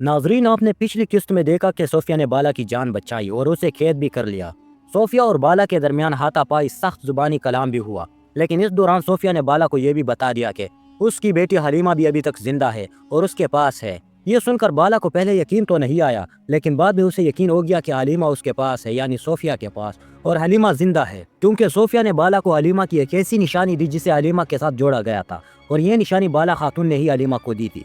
नाजरीन, आपने पिछली किस्त में देखा कि सोफिया ने बाला की जान बचाई और उसे कैद भी कर लिया। सोफिया और बाला के दरमियान हाथापाई सख्त जुबानी कलाम भी हुआ, लेकिन इस दौरान सोफिया ने बाला को यह भी बता दिया कि उसकी बेटी हलीमा भी अभी तक जिंदा है और उसके पास है। ये सुनकर बाला को पहले यकीन तो नहीं आया, लेकिन बाद में उसे यकीन हो गया कि हलीमा उसके पास है, यानी सोफिया के पास, और हलीमा जिंदा है, क्योंकि सोफिया ने बाला को हलीमा की एक ऐसी निशानी दी जिसे हलीमा के साथ जोड़ा गया था, और ये निशानी बाला खातून ने ही हलीमा को दी थी।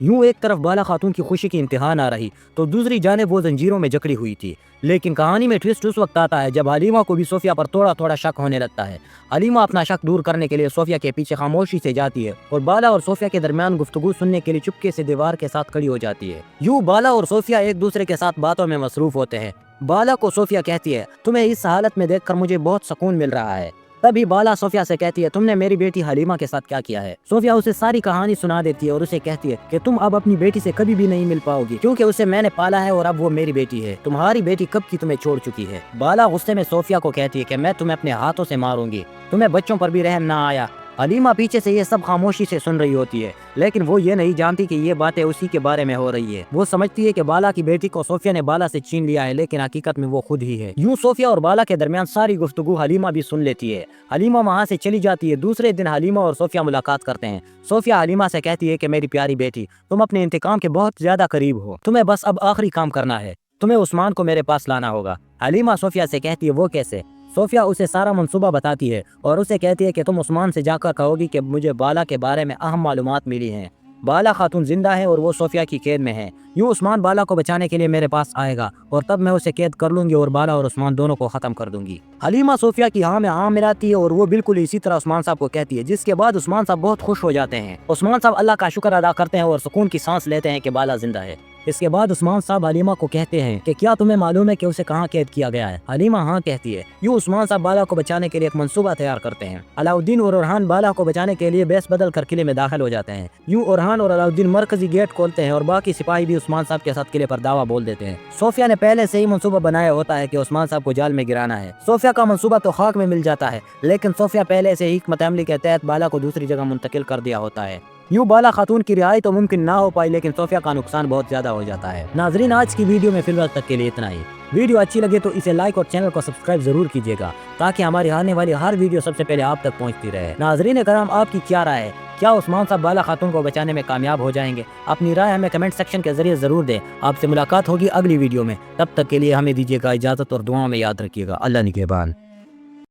यूं एक तरफ बाला खातून की खुशी की इंतहा ना रही तो दूसरी जानिब वो जंजीरों में जकड़ी हुई थी। लेकिन कहानी में ट्विस्ट उस वक्त आता है जब हलीमा को भी सोफिया पर थोड़ा थोड़ा शक होने लगता है। हलीमा अपना शक दूर करने के लिए सोफिया के पीछे खामोशी से जाती है और बाला और सोफिया के दरमियान गुफ्तगू सुनने के लिए चुपके से दीवार के साथ खड़ी हो जाती है। यूं बाला और सोफिया एक दूसरे के साथ बातों में मसरूफ होते हैं। बाला को सोफिया कहती है, तुम्हें इस हालत में देखकर मुझे बहुत सुकून मिल रहा है। तभी बाला सोफिया से कहती है, तुमने मेरी बेटी हलीमा के साथ क्या किया है। सोफिया उसे सारी कहानी सुना देती है और उसे कहती है कि तुम अब अपनी बेटी से कभी भी नहीं मिल पाओगी, क्योंकि उसे मैंने पाला है और अब वो मेरी बेटी है। तुम्हारी बेटी कब की तुम्हें छोड़ चुकी है। बाला गुस्से में सोफिया को कहती है कि मैं तुम्हें अपने हाथों से मारूंगी, तुम्हें बच्चों पर भी रहम ना आया। हलीमा पीछे से ये सब खामोशी से सुन रही होती है, लेकिन वो ये नहीं जानती कि ये बातें उसी के बारे में हो रही है। वो समझती है कि बाला की बेटी को सोफिया ने बाला से छीन लिया है, लेकिन हकीकत में वो खुद ही है। यूं सोफिया और बाला के दरमियान सारी गुफ्तगू हलीमा भी सुन लेती है। हलीमा वहाँ से चली जाती है। दूसरे दिन हलीमा और सोफिया मुलाकात करते हैं। सोफिया हलीमा से कहती है कि मेरी प्यारी बेटी, तुम अपने इंतकाम के बहुत ज्यादा करीब हो, तुम्हें बस अब आखिरी काम करना है, तुम्हें उस्मान को मेरे पास लाना होगा। हलीमा सोफिया से कहती है, वो कैसे। सोफिया उसे सारा मंसूबा बताती है और उसे कहती है कि तुम उस्मान से जाकर कहोगी कि मुझे बाला के बारे में अहम मालूमात मिली हैं। बाला खातून जिंदा है और वो सोफिया की कैद में है। यूं उस्मान बाला को बचाने के लिए मेरे पास आएगा और तब मैं उसे कैद कर लूंगी और बाला और उस्मान दोनों को खत्म कर दूंगी। हलीमा सोफिया की हाँ में हाँ मिलाती है और वो बिल्कुल इसी तरह उस्मान साहब को कहती है, जिसके बाद उस्मान साहब बहुत खुश हो जाते हैं। उस्मान साहब अल्लाह का शुक्र अदा करते हैं और सुकून की सांस लेते हैं कि बाला जिंदा है। इसके बाद उस्मान साहब हलीमा को कहते हैं कि क्या तुम्हें मालूम है कि उसे कहाँ कैद किया गया है। हलीमा हाँ कहती है। यूं उस्मान साहब बाला को बचाने के लिए एक मंसूबा तैयार करते हैं। अलाउद्दीन और ओरहान बाला को बचाने के लिए बेस बदल कर किले में दाखिल हो जाते हैं। यूं ओरहान और अलाउद्दीन मरकजी गेट खोलते हैं और बाकी सिपाही भी उस्मान साहब के साथ किले पर दावा बोल देते हैं। सोफिया ने पहले से ही मंसूबा बनाया होता है कि उस्मान साहब को जाल में गिराना है। सोफिया का मंसूबा तो खाक में मिल जाता है, लेकिन सोफिया पहले से ही हिकमत अमली के तहत बाला को दूसरी जगह मुंतकिल कर दिया होता है। यूं बाला खातून की रिहाई तो मुमकिन ना हो पाई, लेकिन सोफिया का नुकसान बहुत ज्यादा हो जाता है। नाजरीन, आज की वीडियो में फिलहाल तक के लिए इतना ही। वीडियो अच्छी लगे तो इसे लाइक और चैनल को सब्सक्राइब जरूर कीजिएगा, ताकि हमारी आने वाली हर वीडियो सबसे पहले आप तक पहुंचती रहे। नाजरीन करम, आपकी क्या राय है? क्या उस्मान साहब बाला खातून को बचाने में कामयाब हो जाएंगे? अपनी राय हमें कमेंट सेक्शन के जरिए जरूर दें। आपसे मुलाकात होगी अगली वीडियो में। तब तक के लिए हमें दीजिएगा इजाजत और दुआओं में याद रखिएगा। अल्लाह निगहबान।